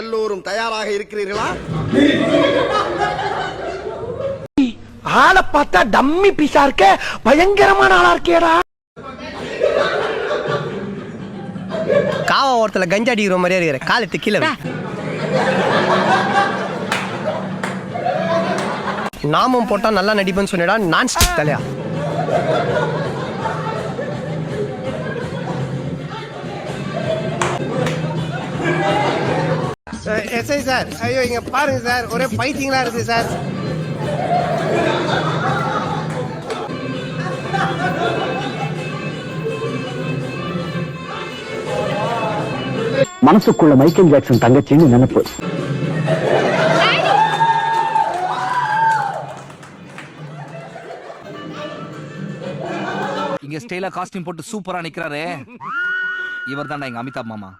எல்லோரும் தயாராக இருக்கிறீர்களா? ஆளை பார்த்தா டம்மி பீஸா இருக்க, பயங்கரமான ஆளா இருக்கேடா. காவா ஓரத்துல கஞ்சா அடிக்கிற மாதிரியே இருக்கிற, காலத்து கீழே நாமும் போட்டா நல்லா நடிப்பேன்னு சொன்னடா. நான் ஸ்டிக் தலையா எஸ்ஐ சார், ஐயோ இங்க பாருங்க சார், ஒரே பைத்தியங்களா இருக்கு சார். மனசுக்குள்ள மைக்கேல் ஜாக்சன் தங்கச்சின்னு நினைப்பு. இங்க ஸ்டைலா காஸ்டியூம் போட்டு சூப்பரா நிக்கிறாரு, இவர் தான்டா எங்க அமிதாப் மாமா.